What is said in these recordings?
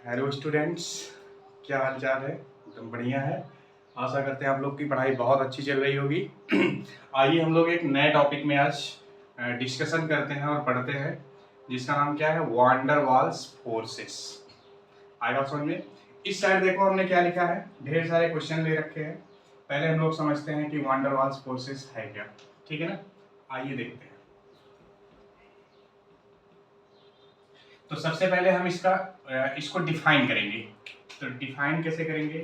Hello students, क्या हाल चाल है? एकदम बढ़िया है। आशा करते हैं आप लोग की पढ़ाई बहुत अच्छी चल रही होगी। आइए हम लोग एक नए टॉपिक में आज डिस्कशन करते हैं और पढ़ते हैं, जिसका नाम क्या है? Van der Waals forces. आएगा समझ में? इस साइड देखो हमने क्या लिखा है, ढेर सारे क्वेश्चन ले रखे हैं। पहले हम लोग समझते हैं कि वांडर वाल्स फोर्सेस है क्या। ठीक है ना? आइए देखते हैं। तो सबसे पहले हम इसको डिफाइन करेंगे। तो डिफाइन कैसे करेंगे?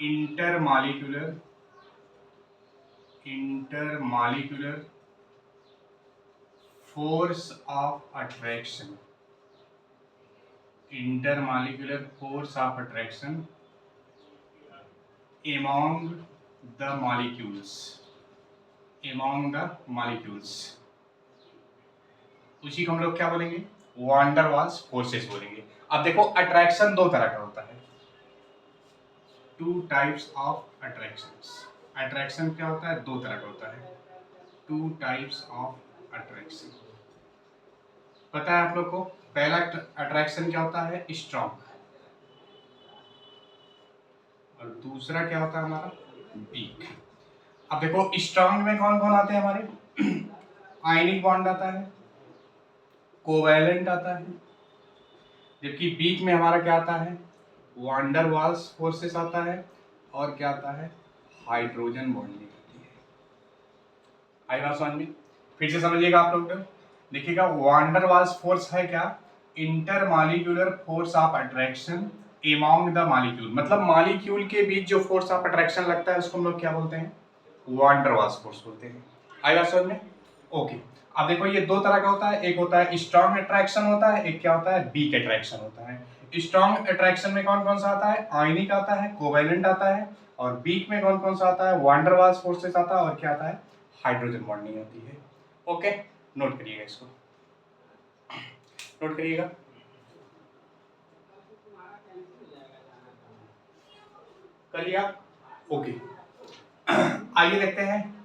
Intermolecular force of attraction. Intermolecular force of attraction among the molecules among the molecules। उसी को हम लोग क्या बोलेंगे? वान डर वाल्स फोर्सेस बोलेंगे। अब देखो, अट्रैक्शन दो तरह का होता है। Two types of attractions. Attraction क्या होता है? दो तरह का होता है। Two types of attraction. पता है आप लोग को? पहला अट्रैक्शन क्या होता है? स्ट्रॉन्ग। और दूसरा क्या होता है हमारा? वीक। अब देखो, स्ट्रॉन्ग में कौन कौन आते हैं हमारे? आयनिक बॉन्ड आता है, कोवैलेंट आता है। जबकि वीक में हमारा क्या आता है? वान डर वाल्स फोर्सेस आता है। और क्या आता है? हाइड्रोजन बॉन्डिंग आती है। आई बात समझ में? फिर से समझिएगा आप लोग। देखिएगा, वान डर वाल्स फोर्स है क्या? Intermolecular force of attraction among the molecule. मतलब मॉलिक्यूल के बीच जो फोर्स ऑफ अट्रैक्शन लगता है उसको हम लोग क्या बोलते हैं? वान डर वाल्स फोर्स बोलते हैं। आई बात समझ में? ओके। अब देखो, ये दो तरह का होता है। एक होता है स्ट्रॉन्ग अट्रैक्शन होता है, एक क्या होता है? वीक अट्रैक्शन होता है। स्ट्रॉन्ग अट्रैक्शन में कौन कौन सा आता है? आयनिक आता है, कोवैलेंट आता है। और वीक में कौन कौन सा आता है? वान डर वाल्स फोर्सेस आता है। और क्या आता है? हाइड्रोजन बॉन्डिंग आती है। ओके, नोट करिएगा इसको। नोट करिएगा। कर लिया? ओके। आइए देखते हैं।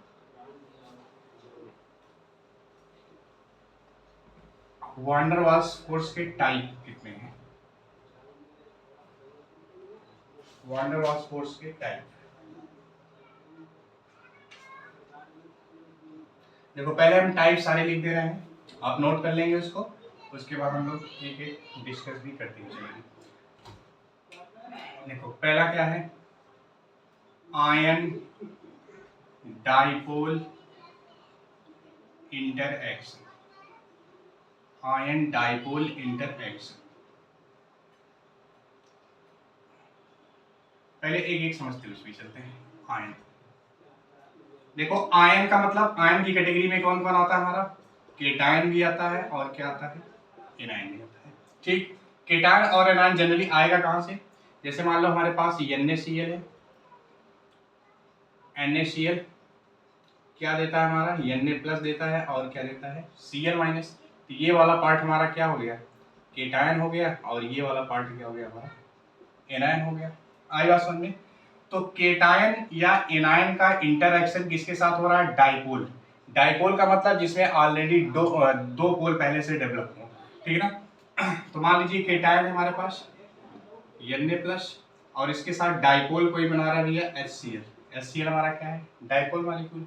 वान डर वाल्स फोर्स के टाइप कितने हैं? वान डर वाल्स फोर्स के टाइप देखो, पहले हम टाइप सारे लिख दे रहे हैं, आप नोट कर लेंगे उसको। उसके बाद हम लोग एक एक डिस्कस भी करते हुए चलेंगे। देखो, पहला क्या है? Ion dipole interaction. Ion dipole interaction. पहले एक एक समझते हुए इसमें चलते हैं। आयन, देखो आयन का मतलब, आयन की कैटेगरी में कौन कौन आता है हमारा? केटायन भी आता है और क्या आता है? एनायन भी आता है। ठीक। केटायन और एनायन जनरली आएगा कहां से? जैसे मान लो हमारे पास NaCl है। NaCl क्या देता है हमारा? Na+ देता है। और क्या देता है? Cl-। तो ये वाला पार्ट हमारा क्या हो गया? केटायन हो गया। और ये वाला पार्ट क्या हो गया हमारा? एनायन हो गया। आई बात समझ में? तो केटायन या एनायन का इंटरएक्शन किसके साथ हो रहा है? डाइपोल। डाइपोल का मतलब जिसमें ऑलरेडी दो पोल पहले से डेवलप हो। ठीक है ना? तो मान लीजिए केटायन है हमारे पास Na+, और इसके साथ डाइपोल कोई बना रहा है भैया HCl। HCl हमारा क्या है? Dipole molecule.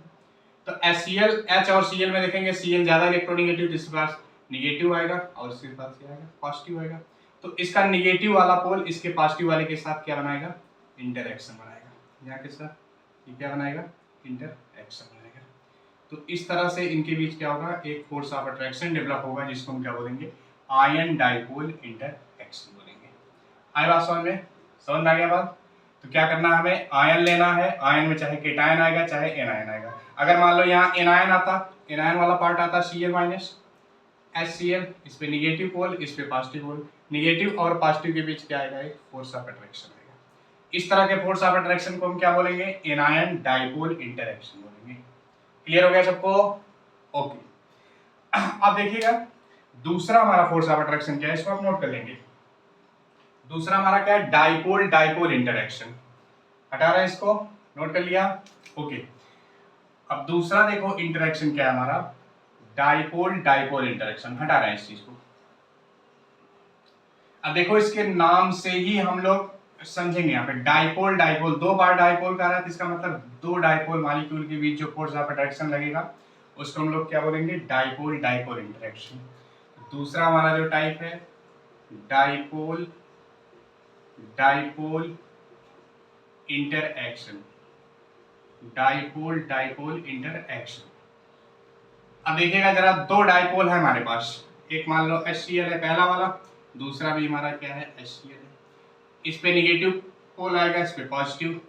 तो HCl, H और Cl में देखेंगे Cl ज्यादा इलेक्ट्रोनेगेटिव, जिसके पास निगेटिव आएगा, और इसके पास क्या आएगा? पॉजिटिव आएगा। तो इसका निगेटिव वाला पोल इसके पॉजिटिव वाले के साथ क्या बनाएगा? इंटरएक्शन बनाएगा। यहाँ के साथ ये क्या बनाएगा? इंटरएक्शन बनाएगा। तो इस तरह से इनके बीच क्या होगा? एक फोर्स ऑफ अट्रैक्शन डेवलप होगा, जिसको हम क्या बोलेंगे? आयन डाइपोल इंटरएक्शन बोलेंगे। आए बात समझ में? समझ में आ गया बात? तो क्या करना है हमें? आयन लेना है। आयन में चाहे केटायन आएगा चाहे एनायन आएगा। अगर मान लो यहाँ एनायन आता, एनायन वाला पार्ट आता Cl- HCl, इस पे निगेटिव पोल, इस पे पॉजिटिव पोल। निगेटिव और पॉजिटिव के बीच क्या आएगा? एक फोर्स ऑफ अट्रैक्शन आएगा। इस तरह के फोर्स ऑफ अट्रैक्शन को हम क्या बोलेंगे? एनायन डाइपोल इंटरएक्शन बोलेंगे। क्लियर हो गया सबको? ओके। अब देखिएगा, दूसरा हमारा फोर्स ऑफ अट्रैक्शन क्या है, इसको हम नोट कर लेंगे। दूसरा हमारा क्या है? Dipole dipole interaction. हटा रहे हैं इसको, नोट कर लिया? ओके। अब दूसरा देखो इंटरएक्शन क्या है हमारा? Dipole dipole interaction. हटा रहे हैं इस चीज को। अब देखो इसके नाम से ही हम लोग समझेंगे, यहाँ पे डाइपोल डाइपोल, दो बार डाइपोल का रहा है तो इसका मतलब दो डाइपोल मॉलिक्यूल के बीच जो फोर्स ऑफ अट्रैक्शन लगेगा उसको हम लोग क्या बोलेंगे, डाइपोल डाइपोल इंटरेक्शन। दूसरा हमारा जो टाइप है dipole dipole interaction, dipole dipole interaction. अब देखिएगा जरा, दो डाइपोल है हमारे पास, एक मान लो HCl है पहला वाला, दूसरा भी हमारा क्या है HCl है। इस पे निगेटिव पोल आएगा, इस पे पॉजिटिव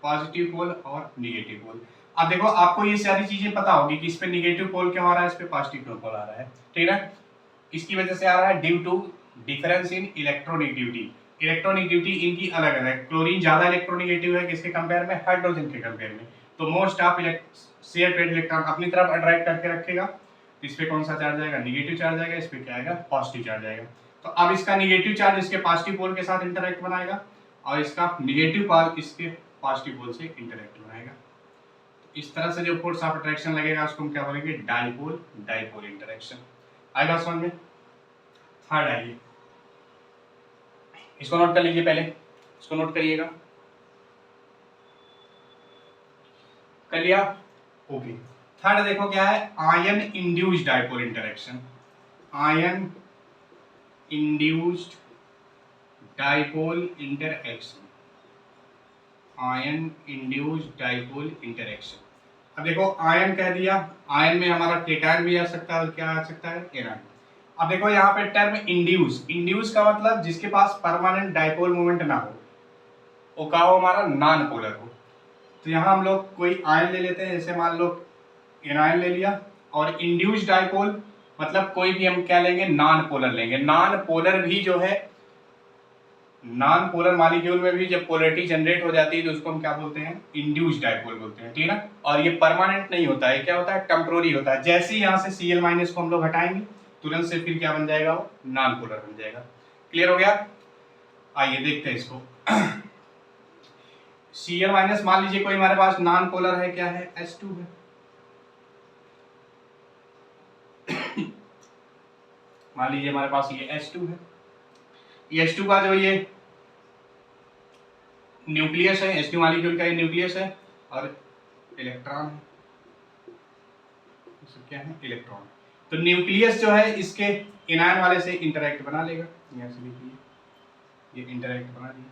पॉजिटिव पोल और निगेटिव पोल। अब देखो आपको ये सारी चीजें पता होगी कि इस पे निगेटिव पोल क्यों आ रहा है, इस पे पॉजिटिव पोल आ रहा है, ठीक है। किसकी वजह से आ रहा है, due to difference in electronegativity. Electronegativity इनकी अलग अलग है, क्लोरीन ज्यादा इलेक्ट्रोनेगेटिव है किसके कंपेयर में, हाइड्रोजन के कंपेयर में। तो most of share paid electron अपनी तरफ अट्रैक्ट करके रखेगा, तो इस पे कौन सा चार्ज आएगा, निगेटिव चार्ज आएगा, इस पे क्या आएगा, पॉजिटिव चार्ज आएगा। तो अब इसका निगेटिव चार्ज इसके पॉजिटिव पोल के साथ इंटरैक्ट बनाएगा और इसका निगेटिव पोल इसके पॉजिटिव पोल से इंटरैक्ट बनाएगा। तो इस तरह से जो फोर्स ऑफ अट्रैक्शन लगेगा उसको हम क्या बोलेंगे, डाइपोल डाइपोल इंटरैक्शन। आएगा समझ में। थर्ड आइए, इसको नोट कर लीजिए, पहले इसको नोट करिएगा, कर लिया, ओके। थर्ड देखो क्या है, ion induced dipole interaction, ion induced dipole interaction, ion induced dipole interaction. अब देखो आयन कह दिया, आयन में हमारा केटायन भी आ सकता है और क्या आ सकता है, एनायन। अब देखो यहाँ पे टर्म इंड्यूस, इंड्यूस का मतलब जिसके पास परमानेंट डाइपोल मोमेंट ना हो, वो का हो हमारा नॉन पोलर हो। तो यहाँ हम लोग कोई आयन ले लेते हैं, जैसे मान लो एनायन ले लिया, और इंड्यूस्ड डाइपोल मतलब कोई भी हम क्या लेंगे, नॉन पोलर लेंगे। नॉन पोलर भी जो है, नॉन पोलर मॉलिक्यूल में भी जब पोलरिटी जनरेट हो जाती है तो उसको हम क्या बोलते हैं, इंड्यूस्ड डाइपोल बोलते हैं, ठीक है ना। और ये परमानेंट नहीं होता है, क्या होता है, टेम्पोररी होता है। जैसे ही यहाँ से Cl- को हम लोग हटाएंगे तुरंत से फिर क्या बन जाएगा, वो नॉन पोलर बन जाएगा। क्लियर हो गया। आइए देखते हैं इसको। Cl- मान लीजिए कोई हमारे पास नॉन पोलर है, क्या है, H2 है। मान लीजिए हमारे पास ये H2 है, ये H2 का जो ये न्यूक्लियस है, H2 मॉलिक्यूल का ये न्यूक्लियस है और इलेक्ट्रॉन है, क्या है, इलेक्ट्रॉन। तो न्यूक्लियस जो है इसके एनायन वाले से इंटरैक्ट बना लेगा, यहाँ से लिखिए, ये इंटरैक्ट बना लिया।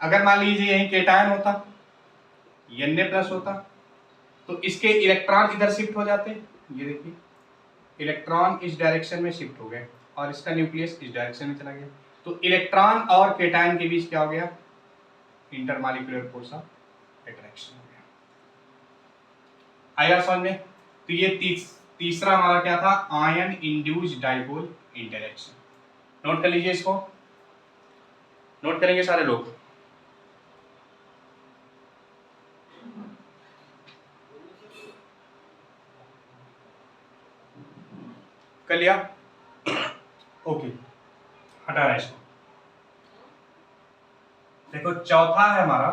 अगर मान लीजिए यही केटायन होता, Na+ होता, तो इसके इलेक्ट्रॉन इधर शिफ्ट हो जाते, ये देखिए इलेक्ट्रॉन इस डायरेक्शन में शिफ्ट हो गए और इसका न्यूक्लियस इस डायरेक्शन में चला गया। तो इलेक्ट्रॉन और केटायन के बीच क्या हो गया, इंटरमॉलिक्यूलर फोर्स ऑफ अट्रैक्शन हो गया। आएगा समझ में। तो ये तीसरा हमारा क्या था, ion induced dipole interaction. Note कर लीजिए इसको, नोट करेंगे सारे लोग। कर लिया, ओके, हटा रहा है इसको। देखो चौथा है हमारा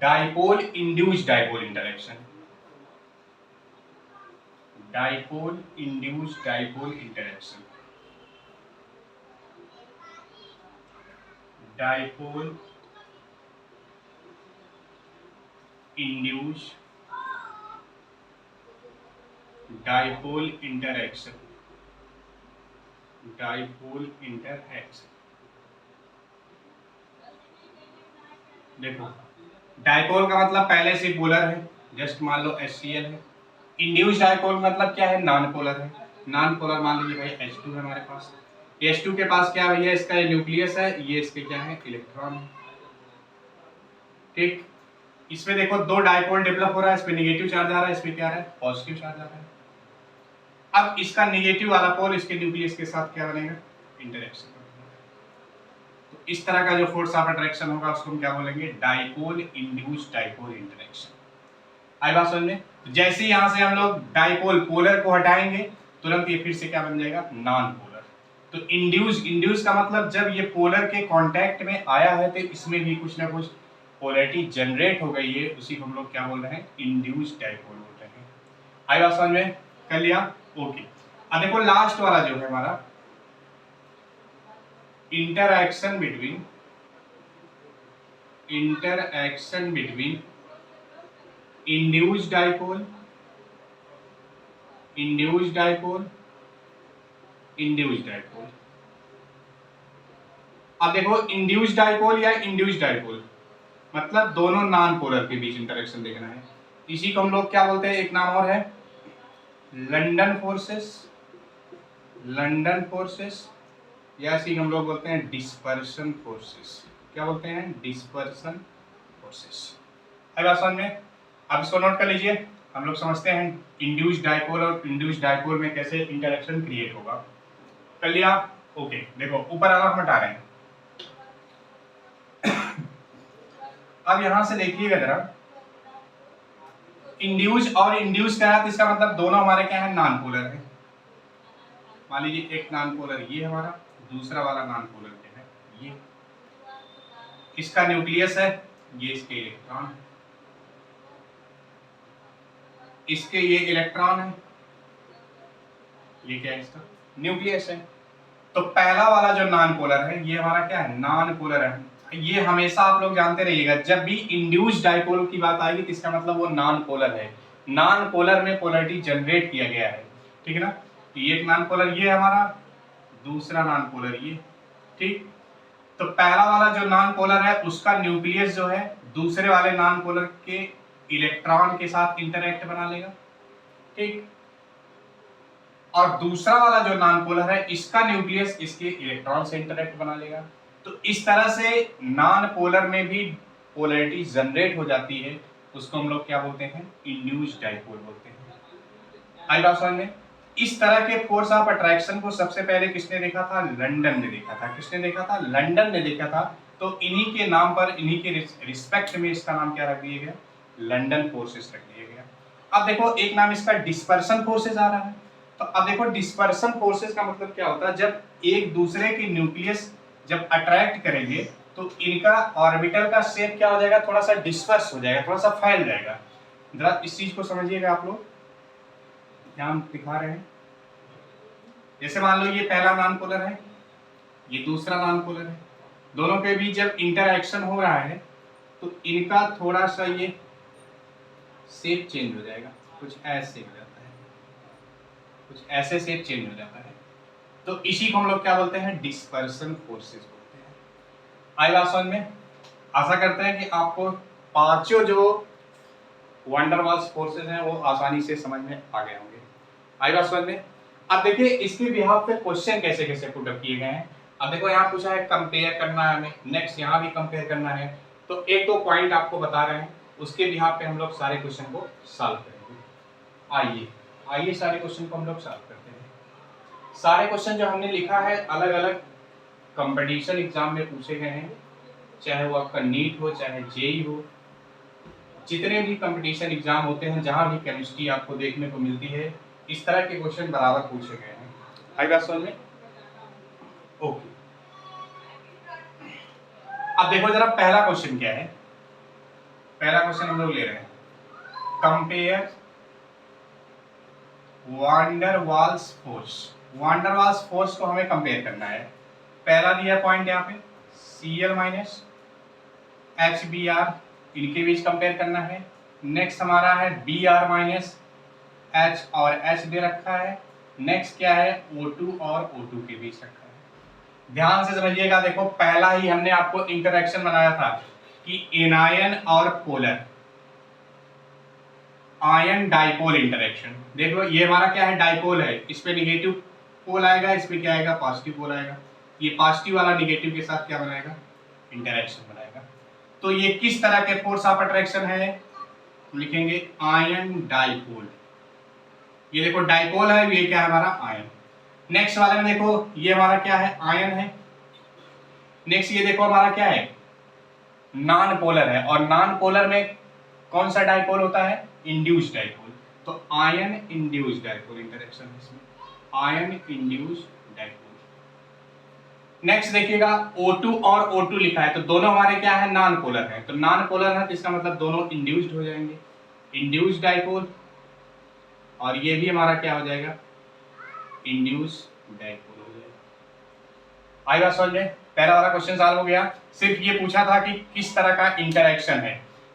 dipole induced dipole interaction, dipole induced dipole interaction, dipole induced dipole interaction, dipole interaction. देखो डाइपोल का मतलब पहले से पोलर है, जस्ट मान लो HCl है। इंड्यूस्ड डाइपोल मतलब क्या है, नॉन पोलर है। नॉन पोलर मान लीजिए भाई H2 है हमारे पास, H2 के पास क्या भैया, इसका ये न्यूक्लियस है, ये इसके क्या है, इलेक्ट्रॉन है, ठीक। इसमें देखो दो डाइपोल डेवलप हो रहा है, इसमें निगेटिव चार्ज आ रहा है, इसमें क्या आ रहा है, पॉजिटिव चार्ज आ रहा है। अब इसका निगेटिव वाला पोल इसके न्यूक्लियस के साथ क्या बनेगा, इंटरेक्शन। तो इस तरह का जो फोर्स ऑफ अट्रैक्शन होगा उसको हम क्या बोलेंगे, डाइपोल इंड्यूस्ड डाइपोल इंटरेक्शन। आई बात समझ में। तो जैसे यहां से हम लोग डाइपोल पोलर को हटाएंगे तुरंत ये फिर से क्या बन जाएगा, नॉन पोलर। तो इंड्यूस का मतलब जब ये पोलर के कांटेक्ट में आया है तो इसमें भी कुछ ना कुछ पोलैरिटी जनरेट हो गई है, उसी को हम लोग क्या बोल रहे हैं, इंड्यूस्ड डाइपोल बोल रहे हैं। आई बात समझ में, कर लिया, ओके। अब देखो लास्ट वाला जो है हमारा interaction between induced dipole अब देखो इंड्यूस्ड डाइपोल या इंड्यूस्ड डाइपोल मतलब दोनों नॉन पोलर के बीच इंटरेक्शन देखना है। इसी को हम लोग क्या बोलते हैं, एक नाम और है लंडन फोर्सेस या इसी को हम लोग बोलते हैं डिस्पर्शन फोर्सेस। क्या बोलते हैं, डिस्पर्शन फोर्सेस। है बात समझ में? अब इसको नोट कर लीजिए। हम लोग समझते हैं इंड्यूस्ड डाइपोल और इंड्यूस्ड डाइपोल में कैसे इंटरेक्शन क्रिएट होगा। कर लिया? ओके, देखो ऊपर वाला हम हटा रहे हैं। अब यहां से देखिएगा जरा, इंड्यूस और इंड्यूस क्या है, तो इसका मतलब दोनों हमारे क्या है, नॉन पोलर है। मान लीजिए एक नॉन पोलर ये हमारा, दूसरा वाला नॉन पोलर क्या है, ये। इसका न्यूक्लियस है, ये इसके इलेक्ट्रॉन है, इसके ये इलेक्ट्रॉन है, ये क्या है, इसका न्यूक्लियस है। तो पहला वाला जो नॉन पोलर है ये हमारा क्या है, नॉन पोलर है। ये हमेशा आप लोग जानते रहिएगा, जब भी इंड्यूस्ड डाइपोल की बात आएगी तो इसका मतलब वो नॉन पोलर है। नॉन पोलर में पोलरिटी जनरेट किया गया है, ठीक है ना। तो ये एक नॉन पोलर ये हमारा, दूसरा नॉन पोलर ये, ठीक। तो पहला वाला जो नॉन पोलर है उसका न्यूक्लियस जो है दूसरे वाले नॉन पोलर के इलेक्ट्रॉन के साथ इंटरैक्ट बना लेगा, ठीक। और दूसरा वाला जो नॉन पोलर है इसका न्यूक्लियस इसके इलेक्ट्रॉन से इंटरैक्ट बना लेगा। तो इस तरह से नॉन पोलर में भी पोलरिटी जनरेट हो जाती है, उसको हम लोग क्या बोलते हैं, इंड्यूस्ड डाइपोल बोलते हैं। आई बात समझ में? इस तरह के फोर्स ऑफ अट्रैक्शन को सबसे पहले किसने देखा था, लंदन ने देखा था। किसने देखा था, लंदन ने देखा था। तो इन्हीं के नाम पर, इन्हीं के रिस्पेक्ट में इसका नाम क्या रख दिया गया, लंदन फोर्सेस रख दिया गया। अब देखो एक नाम इसका डिस्पर्सन फोर्सेस आ रहा है। तो अब देखो डिस्पर्सन फोर्सेस का मतलब क्या होता है, जब एक दूसरे के न्यूक्लियस जब अट्रैक्ट करेंगे तो इनका ऑर्बिटल का शेप क्या हो जाएगा, थोड़ा सा डिस्पर्स हो जाएगा, थोड़ा सा फैल जाएगा। जरा इस चीज को समझिएगा आप लोग, क्या हम दिखा रहे हैं। जैसे मान लो ये पहला नॉन पोलर है, ये दूसरा नॉन पोलर है, दोनों के बीच जब इंटरएक्शन हो रहा है तो इनका थोड़ा सा ये शेप चेंज हो जाएगा, कुछ ऐसे हो जाता है, कुछ ऐसे शेप चेंज हो जाता है। तो इसी को हम लोग क्या बोलते हैं, डिस्पर्सन फोर्सेस बोलते हैं। आई बात समझ में? आशा करते हैं कि आपको पांचों जो वंडर वाल्स फोर्सेस हैं वो आसानी से समझ में आ गए होंगे। आई बात समझ में? अब देखिए इसके बिहाफ पे क्वेश्चन कैसे कैसे पुट अप किए गए हैं। अब देखो यहाँ पूछा है कंपेयर करना है हमें, नेक्स्ट यहाँ भी कंपेयर करना है। तो एक दो पॉइंट आपको बता रहे हैं, उसके बिहाफ पे हम लोग सारे क्वेश्चन को सॉल्व करेंगे। आइए सारे क्वेश्चन को हम लोग सॉल्व करते हैं। सारे क्वेश्चन जो हमने लिखा है अलग अलग कंपटीशन एग्जाम में पूछे गए हैं, चाहे वो आपका नीट हो चाहे जेई हो, जितने भी कंपटीशन एग्जाम होते हैं जहां भी केमिस्ट्री आपको देखने को मिलती है, इस तरह के क्वेश्चन बराबर पूछे गए हैं। आई बात समझ में? ओके, अब देखो जरा पहला क्वेश्चन क्या है। पहला क्वेश्चन हम लोग ले रहे हैं, compare van der Waals force. Van der Waals force को हमें कंपेयर करना है। पहला दिया पॉइंट यहाँ पे Cl माइनस HBr, इनके बीच कंपेयर करना है। नेक्स्ट हमारा है Br माइनस H और H दे रखा है। नेक्स्ट क्या है, O2 और O2 के बीच रखा है। ध्यान से समझिएगा, देखो पहला ही हमने आपको इंटरेक्शन बनाया था कि एनायन और पोलर, आयन डाइपोल इंटरेक्शन। देख लो ये हमारा क्या है, डाइपोल है, इस पे निगेटिव पोल आएगा, इस पे क्या आएगा, पॉजिटिव पोल आएगा। ये पॉजिटिव वाला निगेटिव के साथ क्या बनाएगा, इंटरेक्शन बनाएगा। तो ये किस तरह के फोर्स ऑफ अट्रैक्शन है, लिखेंगे आयन डाइपोल। ये देखो डाइपोल है, ये क्या है हमारा आयन। नेक्स्ट वाले में देखो ये हमारा क्या है, आयन है। नेक्स्ट ये देखो हमारा क्या है, नॉन पोलर है, और नॉन पोलर में कौन सा डाइपोल होता है, इंड्यूस्ड डाइपोल। तो आयन इंड्यूस्ड डाइपोल इंटरेक्शन है इसमें, आयन इंड्यूस्ड डाइपोल। नेक्स्ट देखिएगा O2 और O2 लिखा है, तो दोनों हमारे क्या है, नॉन पोलर है। तो नॉन पोलर है तो इसका मतलब दोनों इंड्यूस्ड हो जाएंगे, इंड्यूस्ड डाइपोल। और ये भी हमारा क्या हो जाएगा, इंड्यूस्ड डाइपोल हो जाएगा। आई बात समझ में? पहला वाला क्वेश्चन सॉल्व हो गया। सिर्फ ये पूछा था कि किस तरह का इंटरेक्शन है,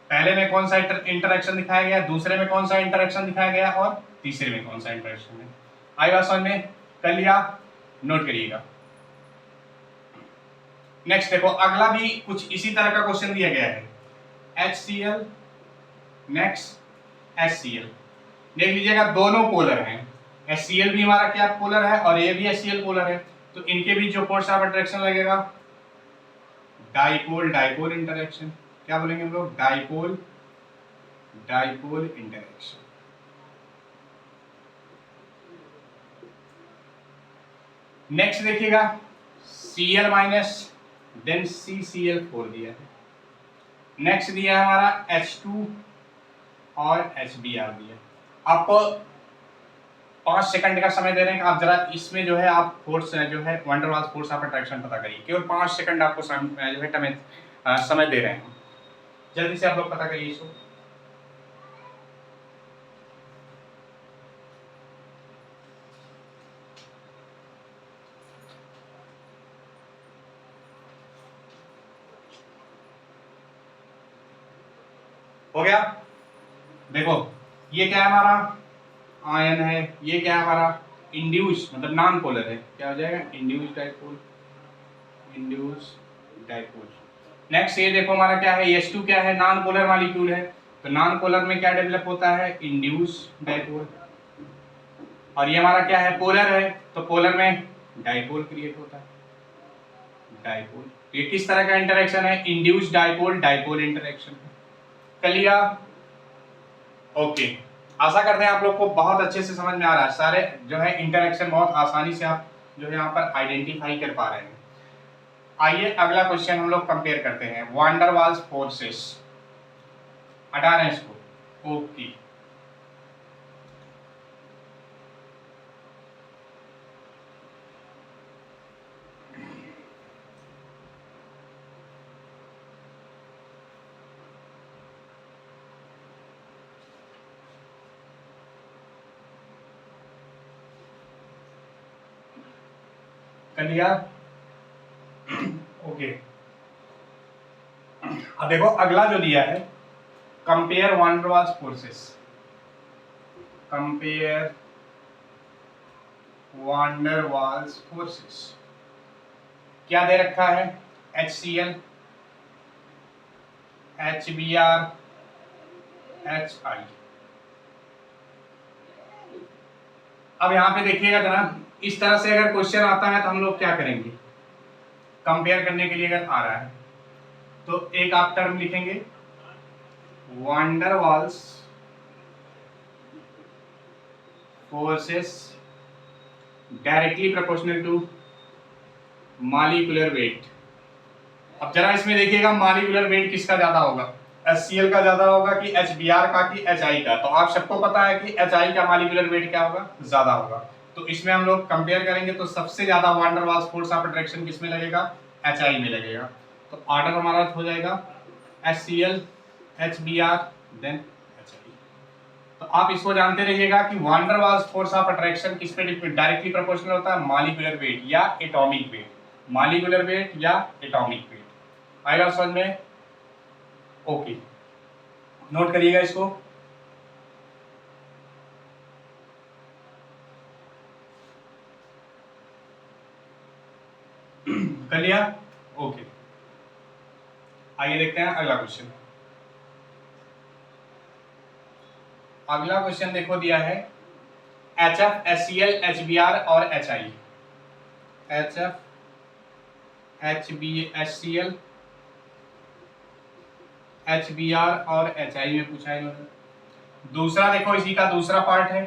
पहले में कौन सा इंटरेक्शन दिखाया गया, दूसरे में कौन सा इंटरेक्शन दिखाया गया और तीसरे में कौन सा इंटरेक्शन है। आई बात समझ में? कर लिया? नोट करिएगा। नेक्स्ट देखो, अगला भी कुछ इसी तरह का क्वेश्चन दिया गया है। HCl नेक्स्ट HCl, देख लीजिएगा दोनों पोलर हैं। HCl भी हमारा क्या पोलर है और ये भी HCl पोलर है, तो इनके बीच जो फोर्स ऑफ अट्रैक्शन लगेगा डाइपोल डाइपोल इंटरेक्शन। क्या बोलेंगे हम लोग? Dipole dipole interaction. नेक्स्ट देखिएगा, Cl माइनस देन CCl4 दिया है। नेक्स्ट दिया है हमारा H2 और HBr दिया। आपको 5 सेकंड का समय दे रहे हैं, आप जरा इसमें जो है आप फोर्स जो है van der Waals force of attraction पता करिए। केवल 5 सेकंड आपको जो है समय दे रहे हैं, जल्दी से आप लोग पता करिए इसको। हो गया? देखो ये क्या है हमारा? आयन है। ये क्या है हमारा? इंड्यूस मतलब नॉन पोलर है। क्या हो जाएगा? Induce dipole, induce dipole. Next ये देखो हमारा क्या है? H2 क्या है? नॉन पोलर मॉलिक्यूल है, तो नॉन पोलर में क्या डेवलप होता है? Induce dipole. और ये हमारा क्या है? पोलर है, तो पोलर में डाइपोल क्रिएट होता है, डाइपोल। ये किस तरह का इंटरेक्शन है? Induce dipole dipole interaction. कर लिया? ओके। आशा करते हैं आप लोग को बहुत अच्छे से समझ में आ रहा है। सारे जो है इंटरेक्शन बहुत आसानी से आप जो है यहाँ पर आइडेंटिफाई कर पा रहे हैं। आइए अगला क्वेश्चन हम लोग कंपेयर करते हैं। वान डर वाल्स फोर्सेस, हटा रहे हैं इसको। ओके, कर लिया? ओके। अब देखो अगला जो दिया है, कंपेयर वान डर वाल्स फोर्सेस, कंपेयर वान डर वाल्स फोर्सेस। क्या दे रखा है? HCl, HBr, HI। अब यहाँ पे देखिएगा जरा, इस तरह से अगर क्वेश्चन आता है तो हम लोग क्या करेंगे? कंपेयर करने के लिए अगर आ रहा है तो एक आप टर्म लिखेंगे, van der Waals forces directly proportional to molecular weight. अब जरा इसमें देखिएगा मॉलिक्यूलर वेट किसका ज्यादा होगा? HCl का ज्यादा होगा कि HBr का कि HI का? तो आप सबको पता है कि HI का मॉलिक्यूलर वेट क्या होगा? ज्यादा होगा। तो इसमें हम लोग कंपेयर करेंगे तो सबसे ज्यादा वान der Waals force of attraction किसमें लगेगा? HI में लगेगा। तो ऑर्डर हमारा हो जाएगा HCl, HBr देन HI। तो आप इसको जानते रहिएगा कि van der Waals force of attraction किस पे डायरेक्टली प्रोपोर्शनल होता है? मॉलिक्यूलर वेट या एटॉमिक वेट, मॉलिक्यूलर वेट या एटॉमिक वेट। आएगा समझ में? ओके, नोट करिएगा इसको। कर लिया? ओके, आइए देखते हैं अगला क्वेश्चन। अगला क्वेश्चन देखो दिया है HF, HCl, HBr और HI। HF, HCl, HBr और HI में पूछा है इन्होंने। दूसरा देखो इसी का दूसरा पार्ट है,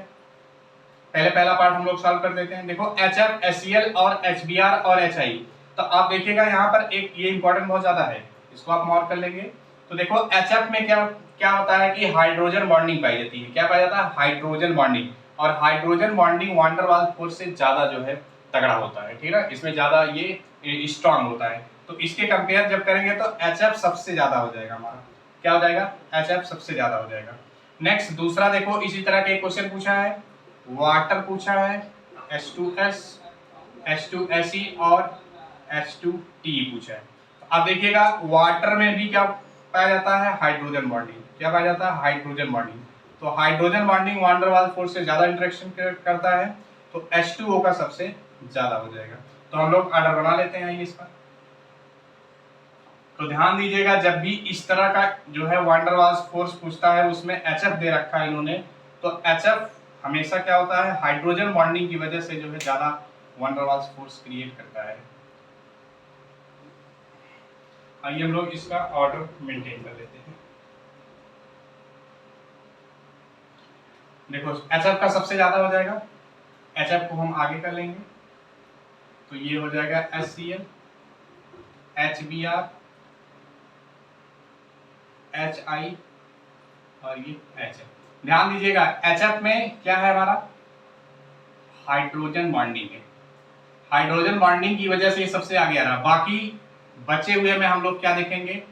पहला पार्ट हम लोग सॉल्व कर देते हैं। देखो HF, HCl और HBr और HI, तो आप देखिएगा यहाँ पर एक ये इंपॉर्टेंट बहुत ज्यादा है, इसको आप मार्क कर लेंगे। तो देखो HF में क्या क्या होता है कि हाइड्रोजन बॉन्डिंग पाई जाती है। क्या पाया जाता है? Hydrogen bonding. और हाइड्रोजन बॉन्डिंग वान डर वाल्स फोर्स से ज्यादा जो है तगड़ा होता है, ठीक है, इसमें ज्यादा ये स्ट्रांग होता है। तो इसके कंपेयर जब करेंगे तो HF सबसे ज्यादा हो जाएगा हमारा। क्या हो जाएगा? HF सबसे ज्यादा हो जाएगा। नेक्स्ट दूसरा देखो इसी तरह के क्वेश्चन पूछा है, वाटर पूछा है, H2S, H2Se और H2TE पूछा है। अब देखिएगा वाटर में भी क्या पाया जाता है, हाइड्रोजन बॉन्डिंग। क्या पाया जाता है, हाइड्रोजन बॉन्डिंग। तो हाइड्रोजन बॉन्डिंग वान डेर वाल्स फोर्स से ज्यादा इंटरेक्शन करता है, तो H2O का सबसे ज्यादा हो जाएगा। तो हम लोग ऑर्डर बना लेते हैं इसका। तो ध्यान दीजिएगा जब भी इस तरह का जो है वान डेर वाल्स फोर्स पूछता है उसमें HF दे रखा है इन्होंने, तो HF हमेशा क्या होता है, हाइड्रोजन बॉन्डिंग की वजह से जो है ज्यादा वान डेर वाल्स फोर्स क्रिएट करता है। आइए हम लोग इसका ऑर्डर मेंटेन कर लेते हैं। देखो HF का सबसे ज्यादा हो जाएगा, HF को हम आगे कर लेंगे, तो ये हो जाएगा HCl, HBr, HI और ये HF। ध्यान दीजिएगा HF में क्या है हमारा, हाइड्रोजन बॉन्डिंग है। हाइड्रोजन बॉन्डिंग की वजह से ये सबसे आगे आ रहा है। बाकी बचे हुए में हम लोग क्या देखेंगे,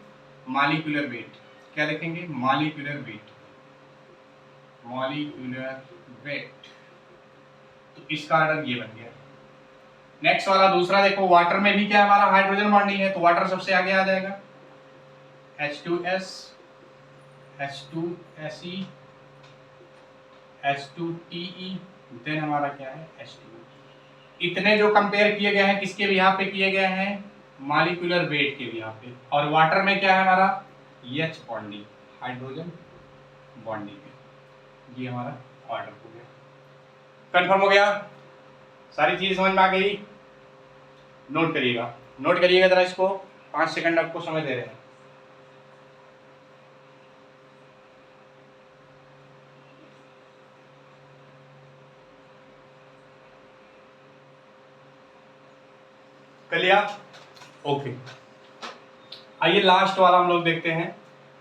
मॉलिक्यूलर वेट। क्या देखेंगे, मॉलिक्यूलर वेट, मॉलिक्यूलर वेट। तो इसका ऑर्डर ये बन गया। नेक्स्ट वाला दूसरा देखो, वाटर में भी क्या हमारा हाइड्रोजन बॉन्डिंग है, तो वाटर सबसे आगे आ जाएगा, H2S, H2Se, H2TE, देन हमारा क्या है H2O। इतने जो कंपेयर किए गए हैं किसके बिहाफ पे किए गए हैं, मॉलिक्यूलर वेट के बिहाफ पे। और वाटर में क्या है हमारा H बॉन्डिंग, हाइड्रोजन बॉन्डिंग है। ये हमारा ऑर्डर हो गया, कंफर्म हो गया, सारी चीज समझ में आ गई। नोट करिएगा, नोट करिएगा जरा इसको, 5 सेकंड आपको समय दे रहे हैं। कर लिया, ओके। आइए लास्ट वाला हम लोग देखते हैं।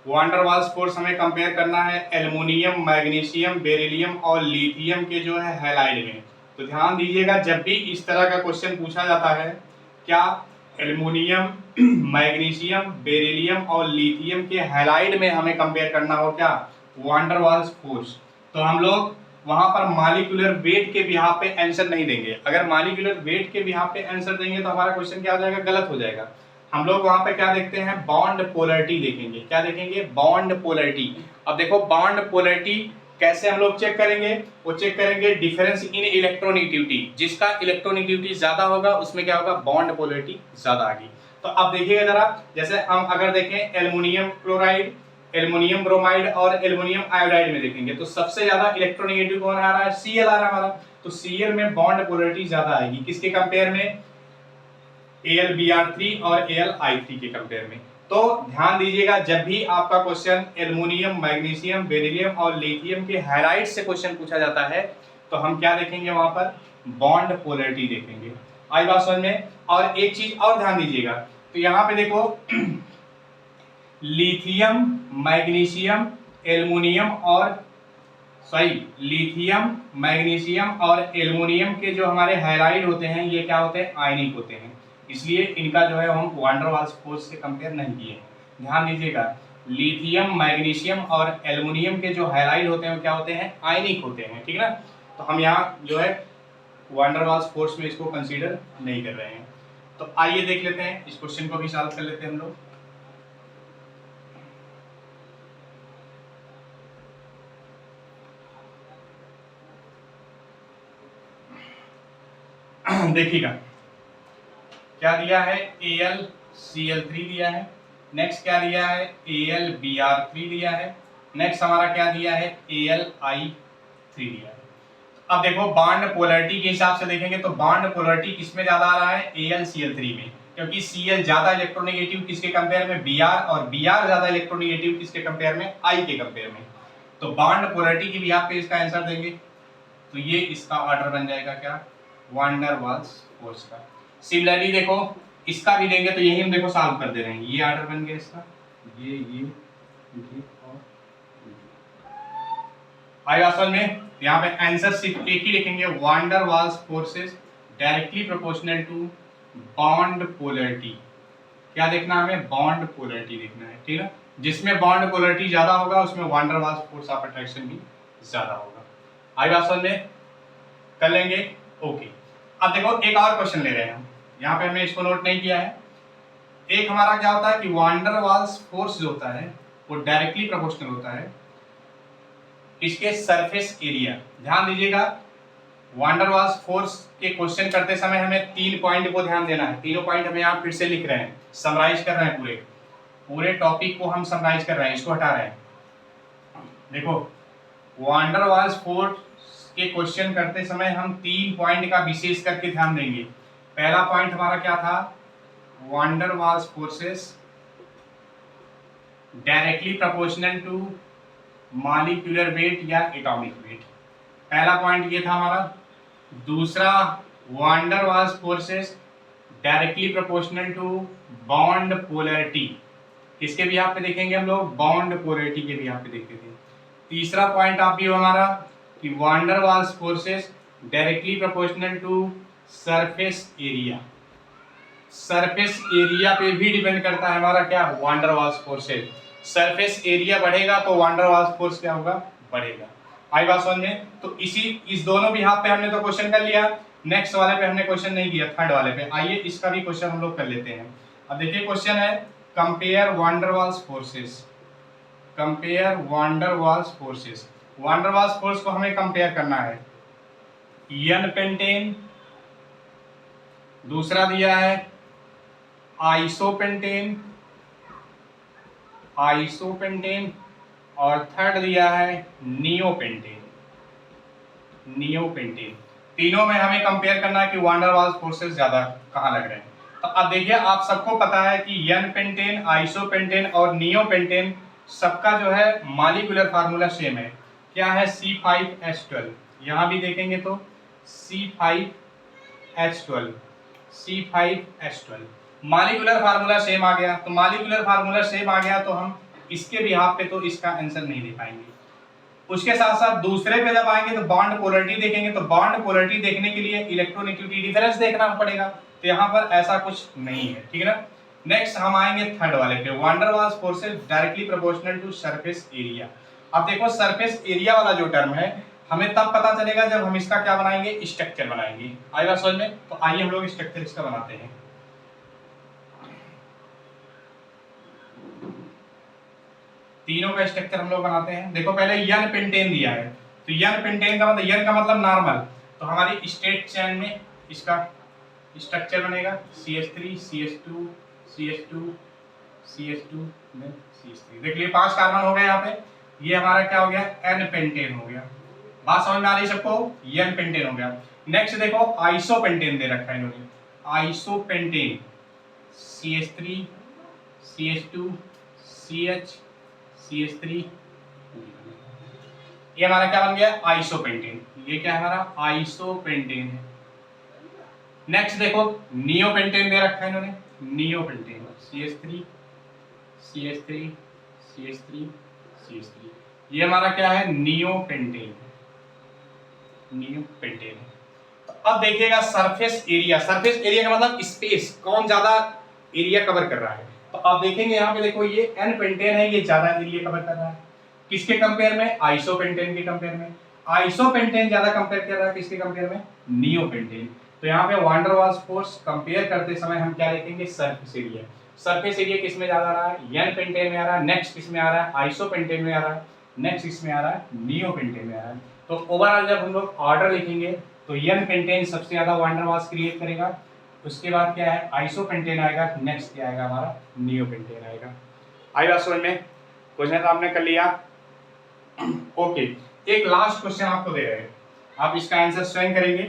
वान डेर वाल्स फोर्स हमें कंपेयर करना है एल्युमिनियम, मैग्नीशियम, बेरिलियम और लिथियम के जो है हैलाइड में। तो ध्यान दीजिएगा जब भी इस तरह का क्वेश्चन पूछा जाता है, क्या एल्युमिनियम, मैग्नीशियम, बेरिलियम और लिथियम के हैलाइड में हमें कंपेयर करना हो क्या, वान डेर वाल्स फोर्स, तो हम लोग वहां पर मॉलिक्यूलर वेट के बिहाफ पे आंसर नहीं देंगे। अगर मॉलिक्यूलर वेट के बिहाफ पे आंसर देंगे तो हमारा क्वेश्चन क्या हो जाएगा, गलत हो जाएगा। हम लोग वहां पे क्या देखते हैं, बॉन्ड पोलरिटी देखेंगे। क्या देखेंगे, बॉन्ड पोलरिटी। अब देखो बॉन्ड पोलरिटी कैसे हम लोग चेक करेंगे, वो चेक करेंगे डिफरेंस इन इलेक्ट्रोनेगेटिविटी। जिसका इलेक्ट्रोनेगेटिविटी ज्यादा होगा उसमें क्या होगा, बॉन्ड पोलरिटी ज्यादा आएगी। तो अब देखिएगा जरा, जैसे हम अगर देखें एल्युमिनियम क्लोराइड, एल्युमिनियम ब्रोमाइड और एल्युमिनियम आयोडाइड में देखेंगे तो सबसे ज्यादा इलेक्ट्रोनेगेटिव कौन आ रहा है, Cl आ रहा है हमारा। तो Cl में बॉन्ड पोलरिटी ज्यादा आएगी, किसके कंपेयर में, AlBr3 और Al-I3 के कंपेयर में। तो ध्यान दीजिएगा जब भी आपका क्वेश्चन एल्युमिनियम, मैग्नीशियम, बेरिलियम और लिथियम के हैलाइड से क्वेश्चन पूछा जाता है तो हम क्या देखेंगे, वहां पर बॉन्ड पोलरिटी देखेंगे। आई बात समझ में। और एक चीज और ध्यान दीजिएगा, तो यहाँ पे देखो लिथियम, मैग्नीशियम, एल्युमिनियम और लिथियम, मैग्नीशियम और एल्युमिनियम के जो हमारे हैलाइड होते हैं ये क्या होते हैं, आयनिक होते हैं। इसलिए इनका जो है हम वान डेर वाल्स फोर्स से कंपेयर नहीं किए हैं। ध्यान दीजिएगा लिथियम, मैग्नीशियम और एल्युमिनियम के जो हैलाइड होते हैं वो क्या होते हैं, आयनिक होते हैं, ठीक है ना। तो हम यहाँ जो है वान डेर वाल्स फोर्स में इसको कंसीडर नहीं कर रहे हैं। तो आइए देख लेते हैं, इस क्वेश्चन को भी सॉल्व कर लेते हैं हम लोग। देखिएगा क्या दिया है, AlCl3 दिया है। नेक्स्ट क्या दिया है, AlBr3 दिया है। नेक्स्ट हमारा क्या दिया है, Al-I3 दिया है। अब देखो बॉन्ड पोलरिटी के हिसाब से देखेंगे तो बॉन्ड पोलरिटी किसमें ज्यादा आ रहा है, AlCl3 में, क्योंकि Cl ज्यादा इलेक्ट्रोनेगेटिव किसके कंपेयर में, Br, और Br ज्यादा इलेक्ट्रोनेगेटिव किसके कंपेयर में, I के कंपेयर में। तो बॉन्ड पोलरिटी की बिहाफ पे इसका आंसर देंगे तो ये इसका ऑर्डर बन जाएगा क्या, वान डेर वाल्स फोर्स का। सिमिलरली देखो इसका भी देंगे तो यही हम देखो सॉल्व कर दे रहे हैं, ये ऑर्डर बन गया इसका, ये और आएगा असल में। यहाँ पे आंसर सिर्फ एक ही लिखेंगे, van der Waals forces directly proportional to bond polarity. क्या देखना है हमें, बॉन्ड पोलरिटी देखना है, ठीक है। जिसमें बॉन्ड पोलरिटी ज्यादा होगा उसमें van der Waals force of attraction भी ज्यादा होगा। आएगा असल में, कर लेंगे, ओके। अब देखो एक और क्वेश्चन ले रहे हैं हम, यहाँ पे हमने इसको नोट नहीं किया है। एक हमारा क्या होता है कि वान डर वाल्स फोर्स जो होता है वो डायरेक्टली प्रोपोर्शनल होता है इसके सरफेस एरिया। ध्यान दीजिएगा, वान डर वाल्स फोर्स के क्वेश्चन करते समय हमें 3 पॉइंट को ध्यान देना है। तीनों पॉइंट हम यहाँ फिर से लिख रहे हैं, समराइज कर रहे हैं, पूरे पूरे टॉपिक को हम समराइज कर रहे हैं, इसको हटा रहे हैं। देखो, वान डर वाल्स फोर्स के क्वेश्चन करते समय हम 3 पॉइंट का विशेष करके ध्यान देंगे। पहला पॉइंट हमारा क्या था, van der Waals forces directly proportional to molecular weight या एटॉमिक वेट। पहला पॉइंट ये था हमारा। दूसरा, van der Waals forces directly proportional to bond polarity. किसके भी यहाँ पे देखेंगे हम लोग, बॉन्ड पोलैरिटी के भी यहाँ पे देखते थे। तीसरा पॉइंट आप भी हमारा कि van der Waals forces directly proportional to surface area. Surface area पे भी डिपेंड करता है हमारा क्या, वान der Waals forces. Surface area बढ़ेगा तो वान डर वाल्स फोर्स क्या होगा, बढ़ेगा। आई बात समझ में? तो इस दोनों भी हाथ पे हमने तो क्वेश्चन कर लिया। नेक्स्ट वाले पे हमने क्वेश्चन नहीं किया, थर्ड वाले पे। आइए इसका भी क्वेश्चन हम लोग कर लेते हैं। अब देखिए क्वेश्चन है, कंपेयर वान डर वाल्स फोर्सेस। कंपेयर वान डर वाल्स फोर्सेस। वान डर वाल्स फोर्स को हमें कंपेयर करना है एन पेंटेन, दूसरा दिया है आइसोपेंटेन, आइसोपेंटेन, और थर्ड दिया है नियोपेंटेन। नियोपेंटेन, तीनों में हमें कंपेयर करना है कि वान डर वाल्स फोर्सेस ज्यादा कहाँ लग रहे हैं। तो अब देखिए, आप सबको पता है कि एन पेंटेन, आइसोपेंटेन और नियोपेंटेन सबका जो है मॉलिक्यूलर फार्मूला सेम है। क्या है, C5H12। यहाँ भी देखेंगे तो C5H12, C5H12 molecular formula same आ गया। तो मॉलिक्यूलर फार्मूला सेम आ गया तो हम इसके बिहाफ पे तो इसका आंसर नहीं दे पाएंगे। उसके साथ साथ दूसरे पे जब आएंगे तो बॉन्ड पोलैरिटी देखेंगे, तो बॉन्ड पोलैरिटी देखने के लिए इलेक्ट्रोनेगेटिविटी डिफरेंस देखना पड़ेगा। तो यहाँ पर ऐसा कुछ नहीं है, ठीक है ना। नेक्स्ट हम आएंगे थर्ड वाले पे, van der Waals forces directly proportional to surface area. अब देखो, सरफेस एरिया वाला जो टर्म है हमें तब पता चलेगा जब हम इसका क्या बनाएंगे, स्ट्रक्चर बनाएंगे। आएगा समझ में? तो आइए हम लोग स्ट्रक्चर इसका बनाते हैं। तीनों का स्ट्रक्चर हम लोग बनाते हैं। देखो, पहले एन पेंटेन दिया है, तो एन पेंटेन का मतलब, एन का मतलब नॉर्मल, तो हमारी स्ट्रेट चेन में इसका स्ट्रक्चर बनेगा CH3 CH2 CH2 CH2 then CH3। देख लिए 5 कार्बन हो गए यहाँ पे। ये हमारा क्या हो गया, एन पेंटेन हो गया। बात समझ में आ रही सबको, एन पेंटेन हो गया। नेक्स्ट देखो, आइसोपेंटेन दे रखा है इन्होंने, isopentane CH3 CH2 CH CH3, ये हमारा क्या बन गया, आइसोपेंटेन। ये क्या है हमारा, आइसोपेंटेन है। नेक्स्ट देखो, नियोपेंटेन दे रखा है इन्होंने, neopentane CH3 CH3 CH3 CH3, ये हमारा क्या है, नियोपेंटेन, नियोपेंटेन। तो अब देखिएगा सरफेस एरिया, सरफेस एरिया का मतलब स्पेस, कौन ज्यादा एरिया कवर कर रहा है। तो आप देखेंगे यहाँ पे, देखो ये एन पेंटेन है, ये ज्यादा एरिया कवर कर रहा है। किसके कंपेयर में, आइसोपेंटेन के कंपेयर में। आइसोपेंटेन ज्यादा कंपेयर कर रहा है किसके कंपेयर में, नियोपेंटेन। तो यहाँ पे van der Waals force compare करते समय हम क्या लिखेंगे, सरफेस एरिया। सरफेस एरिया किस में ज्यादा आ रहा है, एन पेंटेन में आ रहा है। नेक्स्ट किस में आ रहा है, आइसोपेंटेन में आ रहा है। नेक्स्ट इसमें आ रहा है, नियोपेंटेन में आ रहा है। तो ओवरऑल जब हम लोग ऑर्डर लिखेंगे तो एन पेंटेन सबसे ज्यादा वान डर वाल्स क्रिएट करेगा। उसके बाद क्या है, आइसोपेंटेन आएगा। नेक्स्ट क्या आएगा हमारा, नियोपेंटेन आएगा। आई बात समझ में? क्वेश्चन तो आपने कर लिया। ओके, एक लास्ट क्वेश्चन आपको दे रहे हैं, आप इसका आंसर स्वयं करेंगे।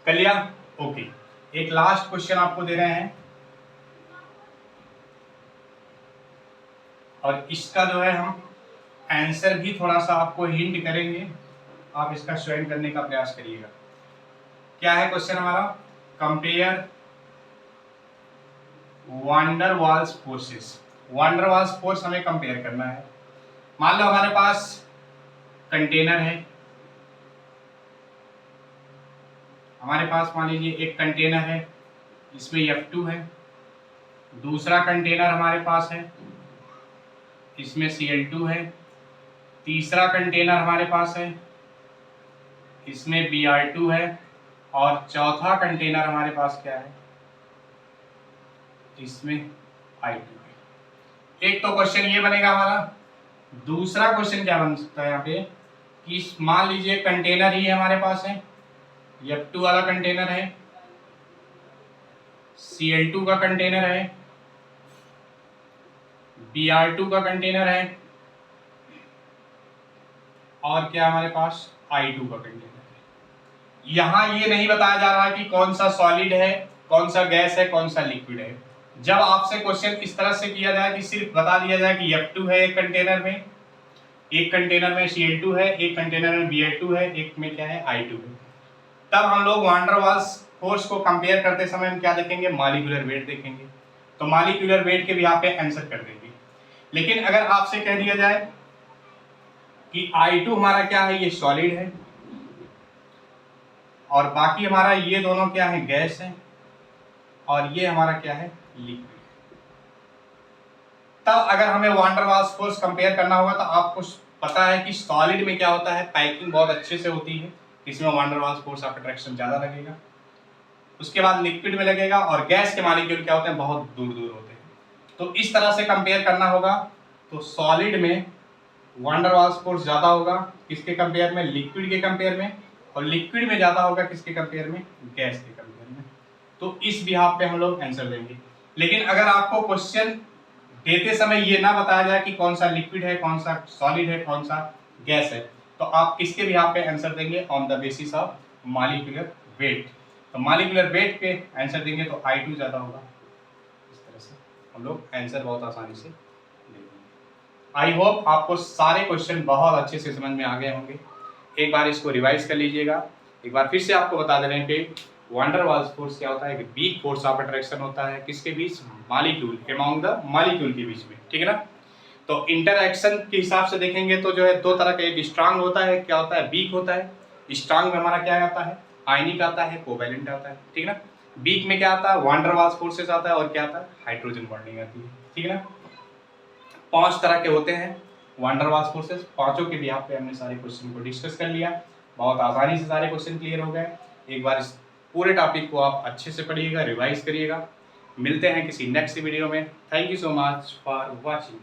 कर लिया? ओके, एक लास्ट क्वेश्चन आपको दे रहे हैं और इसका जो है हम आंसर भी थोड़ा सा आपको हिंट करेंगे, आप इसका स्वयं करने का प्रयास करिएगा। क्या है क्वेश्चन हमारा, कंपेयर वान डर वाल्स फोर्सेस। वान डर वाल्स फोर्स हमें कंपेयर करना है। मान लो हमारे पास कंटेनर है, हमारे पास मान लीजिए एक कंटेनर है, इसमें F2 है। दूसरा कंटेनर हमारे पास है, इसमें Cl2 है। तीसरा कंटेनर हमारे पास है, इसमें Br2 है। और चौथा कंटेनर हमारे पास क्या है, इसमें I2 है। एक तो क्वेश्चन ये बनेगा हमारा। दूसरा क्वेश्चन क्या बन सकता है यहाँ पे कि मान लीजिए कंटेनर ही हमारे पास है, F2 वाला कंटेनर है, Cl2 का कंटेनर है, Br2 का कंटेनर है, और क्या हमारे पास I2 का कंटेनर है। यहां ये नहीं बताया जा रहा है कि कौन सा सॉलिड है, कौन सा गैस है, कौन सा लिक्विड है। जब आपसे क्वेश्चन इस तरह से किया जाए कि सिर्फ बता दिया जाए कि F2 है एक कंटेनर में, एक कंटेनर में Cl2 है, एक कंटेनर में Br2 है, एक में क्या है I2 है, तब हम लोग वान डर वाल्स फोर्स को कंपेयर करते समय हम क्या देखेंगे, मॉलिक्यूलर वेट देखेंगे। तो मॉलिक्यूलर वेट के भी यहाँ पे आंसर कर देंगे। लेकिन अगर आपसे कह दिया जाए कि I2 हमारा क्या है, ये सॉलिड है, और बाकी हमारा ये दोनों क्या है, गैस है, और ये हमारा क्या है, लिक्विड। तब अगर हमें वान डर वाल्स फोर्स कंपेयर करना होगा तो आपको पता है कि सॉलिड में क्या होता है, पैकिंग बहुत अच्छे से होती है, इसमें वान der Waals force of attraction ज्यादा लगेगा। उसके बाद लिक्विड में लगेगा, और गैस के मॉलिक्यूल क्या होते हैं, बहुत दूर दूर होते हैं। तो इस तरह से कंपेयर करना होगा। तो सॉलिड में वान डर वाल्स फोर्स ज्यादा होगा किसके कंपेयर में, लिक्विड के कंपेयर में, और लिक्विड में ज्यादा होगा किसके कंपेयर में, गैस के कंपेयर में। तो इस बिहाफ पे हम लोग आंसर देंगे। लेकिन अगर आपको क्वेश्चन देते समय ये ना बताया जाए कि कौन सा लिक्विड है, कौन सा सॉलिड है, कौन सा गैस है, तो आप किसके बिहाफ पे आंसर देंगे, on the basis of molecular weight. तो मॉलिक्यूलर वेट पे आंसर देंगे तो I2 ज्यादा होगा। इस तरह से हम लोग आंसर बहुत आसानी से दे देंगे। आई होप आपको सारे क्वेश्चन बहुत अच्छे से समझ में आ गए होंगे। एक बार इसको रिवाइज कर लीजिएगा। एक बार फिर से आपको बता दे रहे हैं कि वान डर वाल्स फोर्स क्या होता है, कि वीक फोर्स ऑफ अट्रैक्शन होता है किसके बीच, मॉलिक्यूल, अमॉन्ग द मॉलिक्यूल के बीच में, ठीक है ना। तो इंटरएक्शन के हिसाब से देखेंगे तो जो है दो तरह का, एक स्ट्रांग होता है, क्या होता है, वीक होता है। स्ट्रांग में हमारा क्या आता है, आयनिक आता है, कोवैलेंट आता है, ठीक है ना। वीक में क्या आता है, वान डर वाल्स फोर्सेस आता है, और क्या आता है, हाइड्रोजन बॉन्डिंग आती है, ठीक है ना। 5 तरह के होते हैं वान डर वाल्स फोर्सेस। पांचों के बिहाफ पे हमने सारे क्वेश्चन को डिस्कस कर लिया। बहुत आसानी से सारे क्वेश्चन क्लियर हो गए। एक बार इस पूरे टॉपिक को आप अच्छे से पढ़िएगा, रिवाइज करिएगा। मिलते हैं किसी नेक्स्ट वीडियो में। Thank you so much for watching.